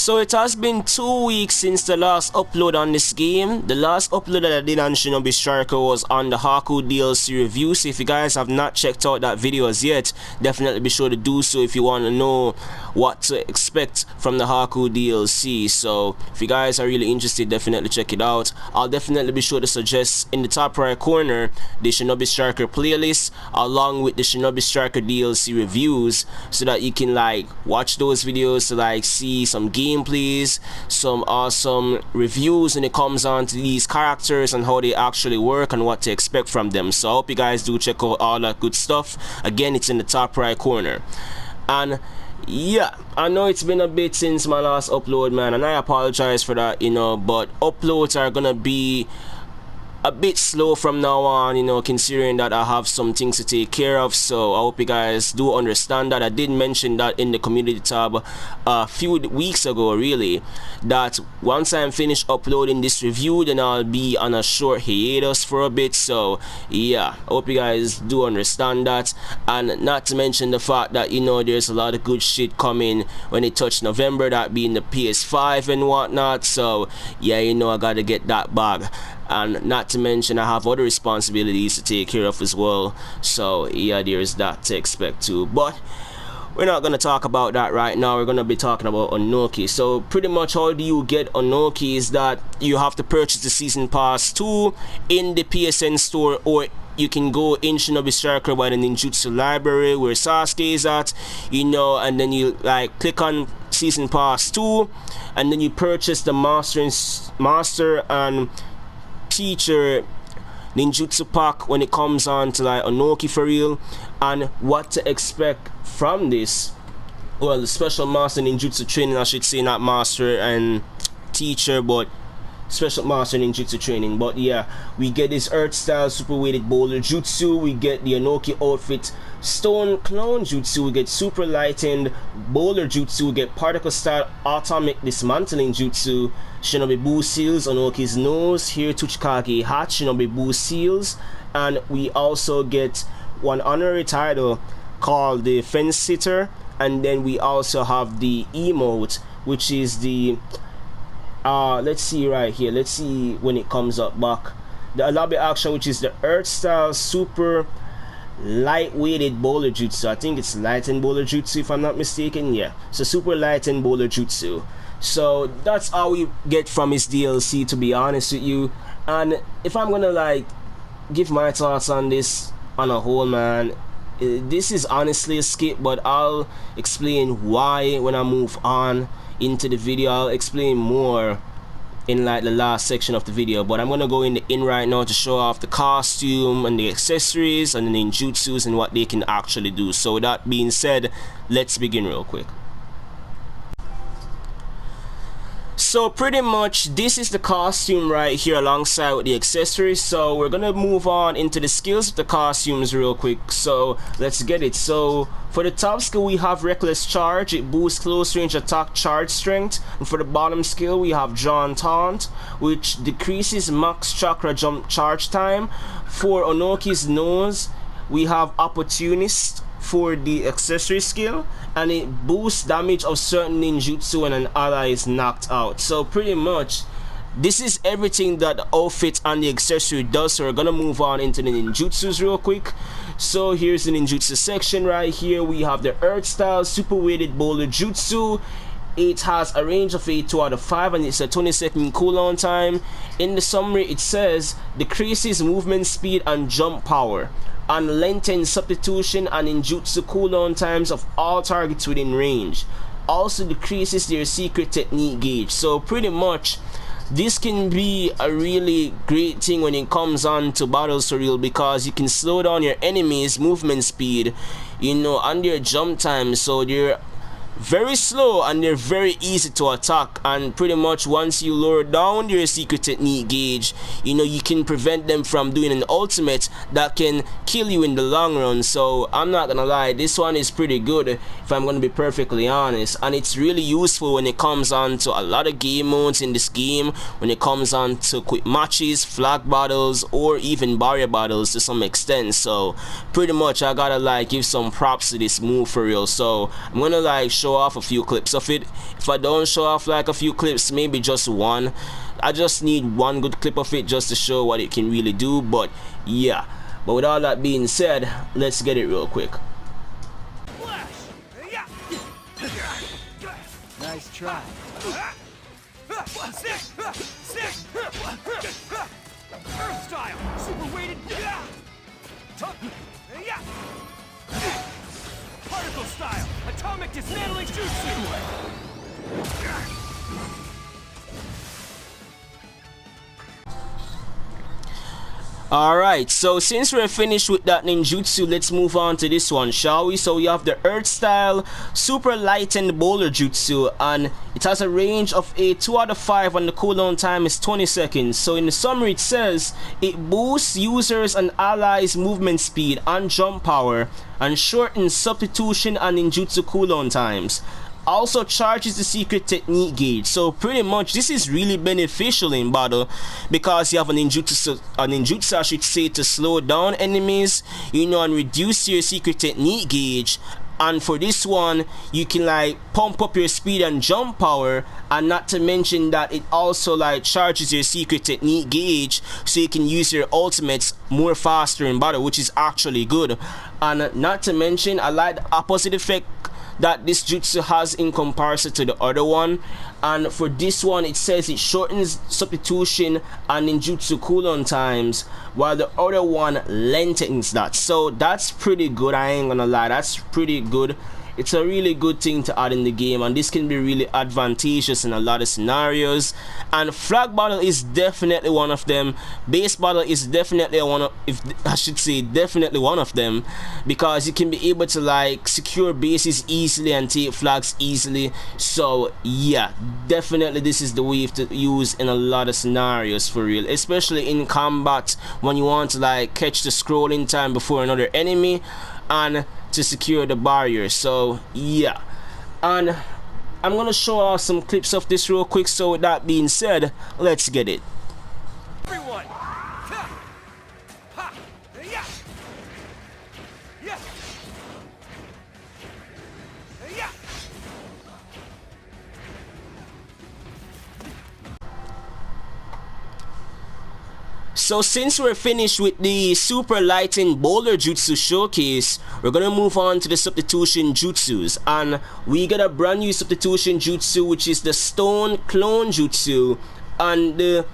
So it has been 2 weeks since the last upload on this game. The last upload that I did on Shinobi Striker was on the Haku DLC review. So if you guys have not checked out that video as yet, definitely be sure to do so if you want to know what to expect from the Haku DLC. So if you guys are really interested, definitely check it out. I'll definitely be sure to suggest in the top right corner the Shinobi Striker playlist along with the Shinobi Striker DLC reviews, so that you can like watch those videos to like see some gameplays, some awesome reviews when it comes on to these characters and how they actually work and what to expect from them. So I hope you guys do check out all that good stuff. Again, it's in the top right corner. And yeah, I know it's been a bit since my last upload, man, and I apologize for that, you know, but uploads are gonna be a bit slow from now on, you know, considering that I have some things to take care of. So I hope you guys do understand that. I did mention that in the community tab a few weeks ago, really, that once I'm finished uploading this review, then I'll be on a short hiatus for a bit. So yeah, I hope you guys do understand that, and not to mention the fact that, you know, there's a lot of good shit coming when it touches November, that being the PS5 and whatnot. So yeah, you know, I gotta get that bag. And not to mention I have other responsibilities to take care of as well. So yeah, there's that to expect too. But we're not gonna talk about that right now. We're gonna be talking about Onoki. So pretty much how do you get Onoki is that you have to purchase the Season Pass 2 in the PSN store, or you can go in Shinobi Striker by the ninjutsu library where Sasuke is at, you know, and then you like click on Season Pass 2 and then you purchase the master and teacher ninjutsu pack when it comes on to like Onoki for real. And what to expect from this, well, the special master ninjutsu training, I should say, not master and teacher, but special master ninjutsu training. But yeah, we get this earth style super weighted bowler jutsu, we get the Onoki outfit stone clone jutsu, we get super lightened bowler jutsu, we get particle style atomic dismantling jutsu, Shinobi boost seals, Onoki's nose, here Tsuchikage hat, Shinobi boost seals, and we also get one honorary title called the fence sitter. And then we also have the emote, which is the let's see right here, let's see when it comes up back, the lobby action, which is the earth style super lightweighted bowler jutsu. I think it's lightened bowler jutsu if I'm not mistaken. Yeah, so super lightened bowler jutsu. So that's all we get from his DLC, to be honest with you. And if I'm gonna like give my thoughts on this on a whole, man, this is honestly a skip, but I'll explain why when I move on into the video. I'll explain more in like the last section of the video, but I'm gonna go in right now to show off the costume and the accessories and the ninjutsus and what they can actually do. So with that being said, let's begin real quick. So pretty much this is the costume right here alongside with the accessories. So we're gonna move on into the skills of the costumes real quick, so let's get it. So for the top skill we have reckless charge, it boosts close range attack charge strength. And for the bottom skill we have drawn taunt, which decreases max chakra jump charge time. For Onoki's nose we have opportunist for the accessory skill, and it boosts damage of certain ninjutsu when an ally is knocked out. So pretty much this is everything that the outfit and the accessory does. So we're gonna move on into the ninjutsus real quick. So here's the ninjutsu section right here. We have the earth style super weighted bowler jutsu. It has a range of a 2 out of 5 and it's a 20-second cooldown time. In the summary it says decreases movement speed and jump power, and lengthen substitution and ninjutsu cooldown times of all targets within range. Also decreases their secret technique gauge. So pretty much this can be a really great thing when it comes on to battles for real, because you can slow down your enemies movement speed, you know, and their jump time, so they're very slow and they're very easy to attack. And pretty much once you lower down your secret technique gauge, you know, you can prevent them from doing an ultimate that can kill you in the long run. So I'm not gonna lie, this one is pretty good if I'm gonna be perfectly honest, and it's really useful when it comes on to a lot of game modes in this game, when it comes on to quick matches, flag battles, or even barrier battles to some extent. So pretty much I gotta like give some props to this move for real. So I'm gonna like show show off a few clips of it. If I don't show off like a few clips, maybe just one, I just need one good clip of it just to show what it can really do. But yeah, but with all that being said, let's get it real quick. Nice try. Earth style, super weighted. Particle style, atomic dismantling jutsu. Alright, so since we're finished with that ninjutsu, let's move on to this one, shall we? So we have the Earth Style Super Lightened Boulder Jutsu, and it has a range of a 2 out of 5 and the cooldown time is 20 seconds. So in the summary it says, it boosts users and allies movement speed and jump power and shortens substitution and ninjutsu cooldown times. Also charges the secret technique gauge. So pretty much this is really beneficial in battle because you have a ninjutsu I should say, to slow down enemies, you know, and reduce your secret technique gauge. And for this one, you can like pump up your speed and jump power, and not to mention that it also like charges your secret technique gauge, so you can use your ultimates more faster in battle, which is actually good. And not to mention, I like the opposite effect that this jutsu has in comparison to the other one. And for this one, it says it shortens substitution and ninjutsu cooldown times, while the other one lengthens that. So that's pretty good, I ain't gonna lie, that's pretty good. It's a really good thing to add in the game, and this can be really advantageous in a lot of scenarios. And flag battle is definitely one of them. Base battle is definitely definitely one of them, because you can be able to like secure bases easily and take flags easily. So yeah, definitely this is the wave to use in a lot of scenarios for real, especially in combat when you want to like catch the scrolling time before another enemy and to secure the barrier. So yeah, and I'm gonna show off some clips of this real quick. So with that being said, let's get it. Everyone. So since we're finished with the super lightened boulder jutsu showcase, we're gonna move on to the substitution jutsus, and we get a brand new substitution jutsu, which is the stone clone jutsu. And the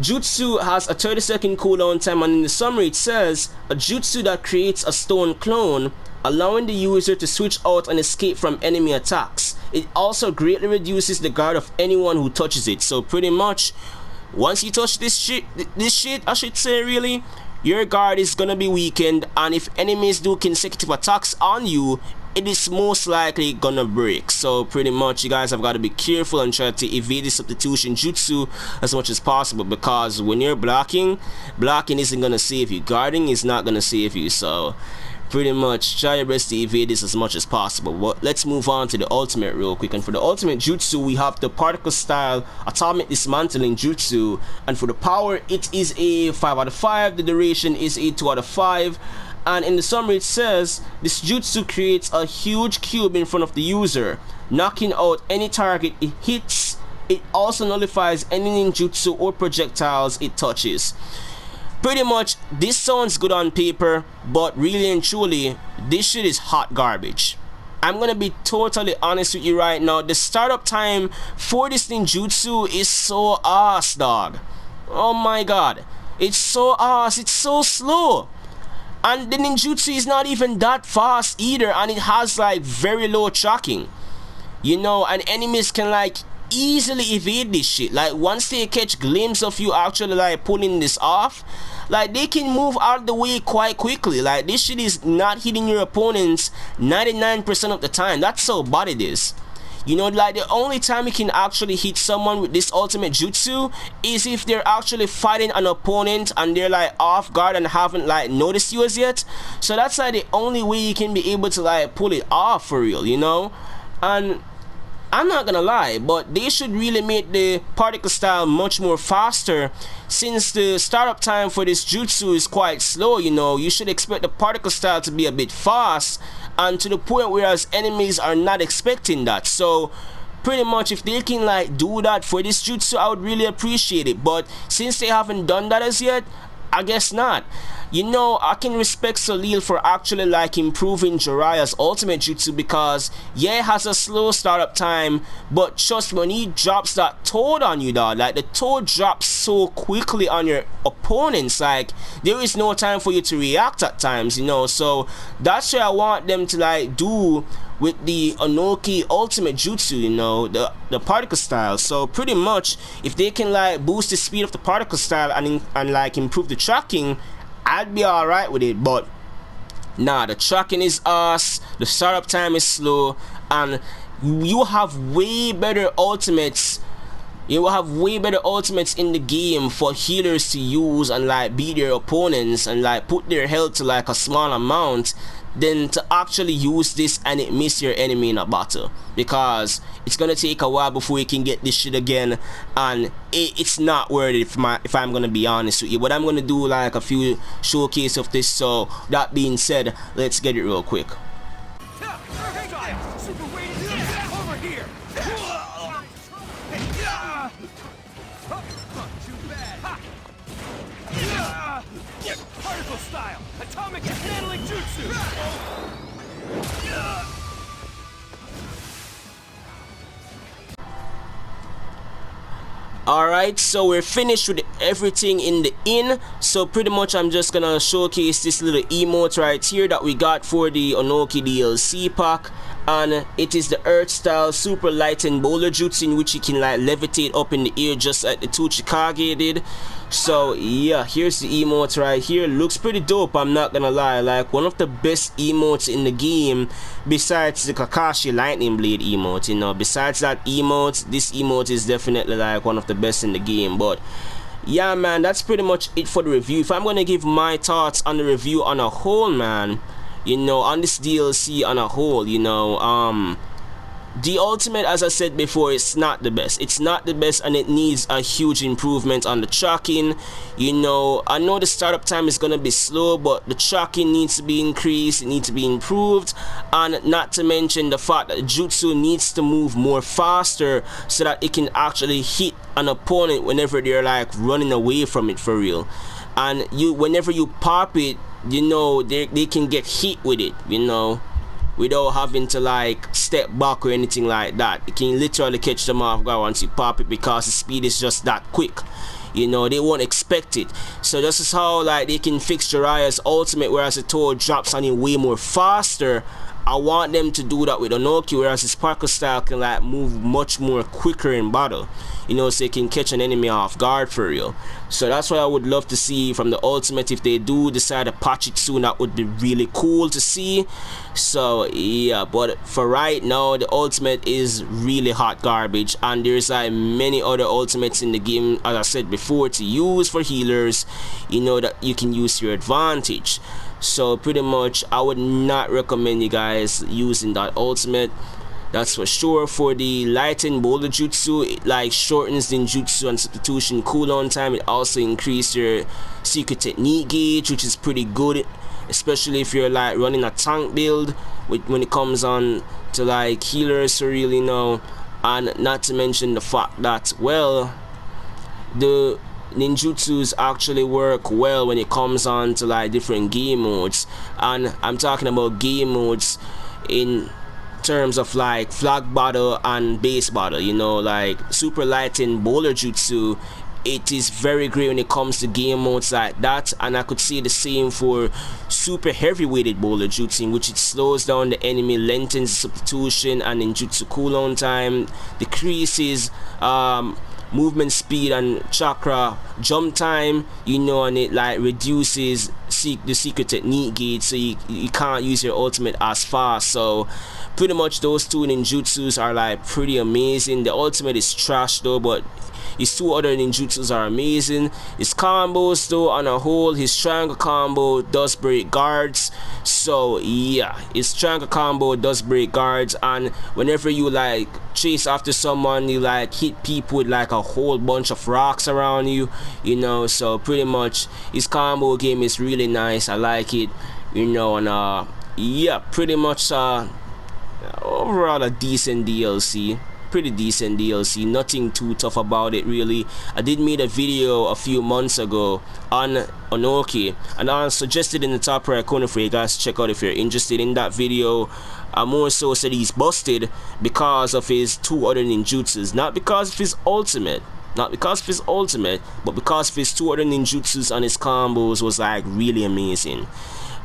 jutsu has a 30-second cooldown time, and in the summary it says, a jutsu that creates a stone clone, allowing the user to switch out and escape from enemy attacks. It also greatly reduces the guard of anyone who touches it. So pretty much, once you touch this shit I should say, really, your guard is gonna be weakened, and if enemies do consecutive attacks on you, it is most likely gonna break. So pretty much you guys have got to be careful and try to evade the substitution jutsu as much as possible, because when you're blocking isn't gonna save you, guarding is not gonna save you. So pretty much try your best to evade this as much as possible. But let's move on to the ultimate real quick. And for the ultimate jutsu, we have the particle style atomic dismantling jutsu, and for the power it is a 5 out of 5, the duration is a 2 out of 5. And in the summary it says, this jutsu creates a huge cube in front of the user, knocking out any target it hits. It also nullifies any ninjutsu or projectiles it touches. Pretty much this sounds good on paper, but really and truly this shit is hot garbage. I'm gonna be totally honest with you right now. The startup time for this ninjutsu is so ass, dog. Oh my god, it's so ass, it's so slow. And the ninjutsu is not even that fast either, and it has like very low tracking, you know, and enemies can like easily evade this shit. Like once they catch glimpse of you actually like pulling this off, like they can move out of the way quite quickly. Like this shit is not hitting your opponents 99% of the time. That's how bad it is. You know, like the only time you can actually hit someone with this ultimate jutsu is if they're actually fighting an opponent and they're like off guard and haven't like noticed you as yet. So that's like the only way you can be able to like pull it off for real, you know. And I'm not gonna lie, but they should really make the particle style much more faster, since the startup time for this jutsu is quite slow. You know, you should expect the particle style to be a bit fast, and to the point whereas enemies are not expecting that. So pretty much if they can like do that for this jutsu, I would really appreciate it. But since they haven't done that as yet, I guess not. You know, I can respect Salil for actually like improving Jiraiya's ultimate jutsu, because yeah, it has a slow startup time, but trust me, when he drops that toad on you, dog, like the toad drops so quickly on your opponents, like there is no time for you to react at times, you know. So that's what I want them to like do with the Onoki ultimate jutsu, you know, the particle style. So pretty much if they can like boost the speed of the particle style and like improve the tracking, I'd be alright with it. But nah, the tracking is ass, the startup time is slow, and you have way better ultimates. You will have way better ultimates in the game for healers to use and like beat their opponents and like put their health to like a small amount, than to actually use this and it miss your enemy in a battle, because it's gonna take a while before you can get this shit again, and it's not worth it if I'm gonna be honest with you. But I'm gonna do like a few showcase of this. So that being said, let's get it real quick. Particle style, atomic dismantling jutsu. Alright, so we're finished with everything in the inn. So pretty much I'm just gonna showcase this little emote right here that we got for the Onoki DLC pack, and it is the earth style super light and bowler jutsu, in which you can like levitate up in the air just like the Tsuchikage did. So yeah, here's the emote right here. Looks pretty dope, I'm not gonna lie. Like one of the best emotes in the game, besides the Kakashi lightning blade emote, you know. Besides that emote, this emote is definitely like one of the best in the game. But yeah man, that's pretty much it for the review. If I'm gonna give my thoughts on the review on a whole, man, you know, on this DLC on a whole, you know, the ultimate, as I said before, it's not the best. It's not the best, and it needs a huge improvement on the tracking. You know, I know the startup time is gonna be slow, but the tracking needs to be increased, it needs to be improved, and not to mention the fact that jutsu needs to move more faster so that it can actually hit an opponent whenever they're like running away from it for real. And whenever you pop it, you know, they can get hit with it, you know, without having to like step back or anything like that. You can literally catch them off guard once you pop it, because the speed is just that quick. You know, they won't expect it. So this is how like they can fix Jiraiya's ultimate, whereas the toad drops on you way more faster. I want them to do that with Onoki, whereas his particle style can like move much more quicker in battle, you know, so he can catch an enemy off guard for real. So that's what I would love to see from the ultimate. If they do decide to patch it soon, that would be really cool to see. So yeah, but for right now, the ultimate is really hot garbage, and there's like many other ultimates in the game, as I said before, to use for healers, you know, that you can use to your advantage. So pretty much I would not recommend you guys using that ultimate, that's for sure. For the lightened boulder jutsu, it like shortens the jutsu and substitution cooldown time. It also increases your secret technique gauge, which is pretty good, especially if you're like running a tank build when it comes on to like healers, to really know. And not to mention the fact that, well, the ninjutsus actually work well when it comes on to like different game modes, and I'm talking about game modes in terms of like flag battle and base battle, you know, like super light in bowler jutsu. It is very great when it comes to game modes like that, and I could see the same for super heavyweighted bowler jutsu, in which it slows down the enemy, lengthens the substitution and ninjutsu cooldown time, decreases movement speed and chakra jump time, you know, and it like reduces the secret technique gauge, so you can't use your ultimate as fast. So pretty much those two ninjutsus are like pretty amazing. The ultimate is trash though, but his two other ninjutsus are amazing. His combos though, on a whole, his triangle combo does break guards. So yeah, his triangle combo does break guards, and whenever you like chase after someone, you like hit people with like a whole bunch of rocks around you, you know. So pretty much his combo game is really nice. I like it, you know. And yeah, pretty much overall a decent DLC, pretty decent DLC, nothing too tough about it really. I did make a video a few months ago on Onoki, and I suggested in the top right corner for you guys to check out if you're interested in that video. I more so said he's busted because of his two other ninjutsus, not because of his ultimate, but because of his two other ninjutsus and his combos was like really amazing.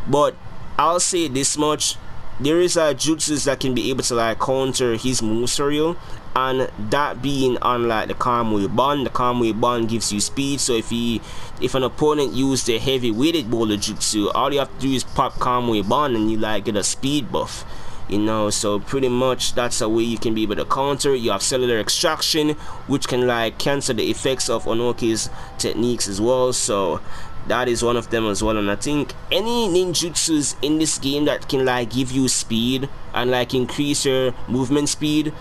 But I'll say this much, there is jutsus that can be able to like counter his move serial, and that being on like the Kamui Bond. The Kamui Bond gives you speed, so if an opponent used a heavy weighted boulder jutsu, all you have to do is pop Kamui Bond and you like get a speed buff, you know. So pretty much that's a way you can be able to counter. You have cellular extraction, which can like cancel the effects of Onoki's techniques as well, so that is one of them as well. And I think any ninjutsus in this game that can like give you speed and like increase your movement speed,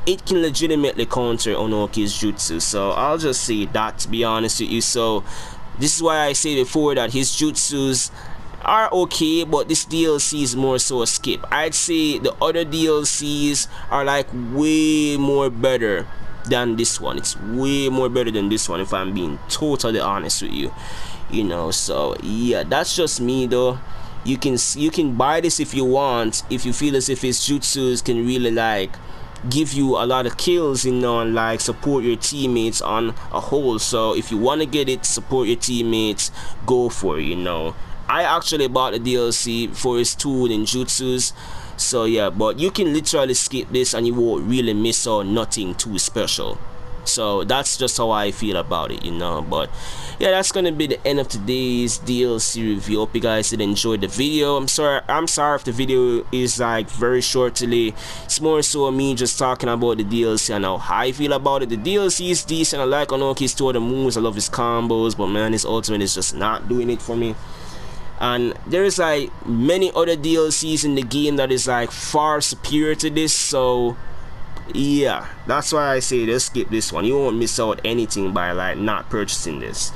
it can legitimately counter Onoki's jutsu. So I'll just say that, to be honest with you. So this is why I say before that his jutsus are okay, but this DLC is more so a skip. I'd say the other DLCs are like way more better than this one. It's way more better than this one, if I'm being totally honest with you, you know. So yeah, that's just me though. You can buy this if you want, if you feel as if his jutsus can really like give you a lot of kills, you know, and like support your teammates on a whole. So if you want to get it, support your teammates, go for it, you know. I actually bought the DLC for his two ninjutsus, so yeah, but you can literally skip this and you won't really miss out nothing too special. So that's just how I feel about it, you know. But yeah, that's gonna be the end of today's DLC review. Hope you guys did enjoy the video. I'm sorry if the video is like very short today. It's more so me just talking about the DLC and how I feel about it. The DLC is decent. I like Onoki's two other moves, I love his combos, but man, his ultimate is just not doing it for me. And there's like many other DLCs in the game that is like far superior to this, so yeah, that's why I say just skip this one. You won't miss out anything by like not purchasing this.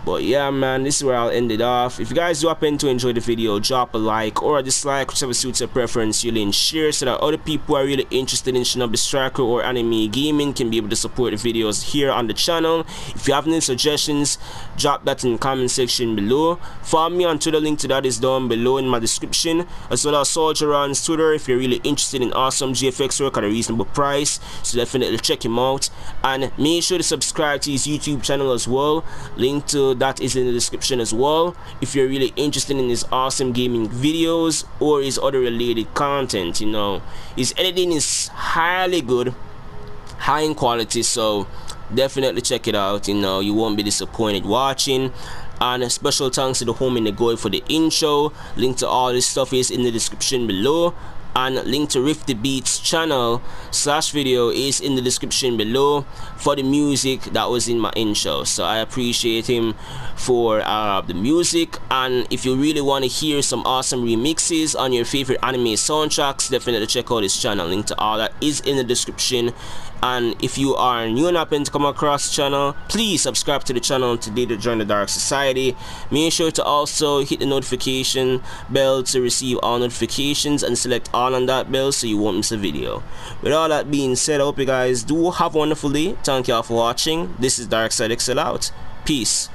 But yeah, man, this is where I'll end it off. If you guys do happen to enjoy the video, drop a like or a dislike, whichever suits your preference. You link share so that other people who are really interested in Shinobi Striker or anime gaming can be able to support the videos here on the channel. If you have any suggestions, drop that in the comment section below. Follow me on Twitter, link to that is down below in my description, as well as Soldier on Twitter if you're really interested in awesome GFX work at a reasonable price. So definitely check him out, and make sure to subscribe to his YouTube channel as well. Link to that is in the description as well if you're really interested in his awesome gaming videos or his other related content. You know, his editing is highly good, high in quality, so definitely check it out. You know, you won't be disappointed watching. And a special thanks to the homie Negoy for the intro. Link to all this stuff is in the description below, and link to Rifti Beats channel / video is in the description below for the music that was in my intro. So I appreciate him for the music, and if you really want to hear some awesome remixes on your favorite anime soundtracks, definitely check out his channel. Link to all that is in the description. And if you are new and happen to come across the channel, please subscribe to the channel today to join the Dark Society. Make sure to also hit the notification bell to receive all notifications and select all on that bell so you won't miss a video. With all that being said, I hope you guys do have a wonderful day. Thank you all for watching. This is Dark Side XL out. Peace.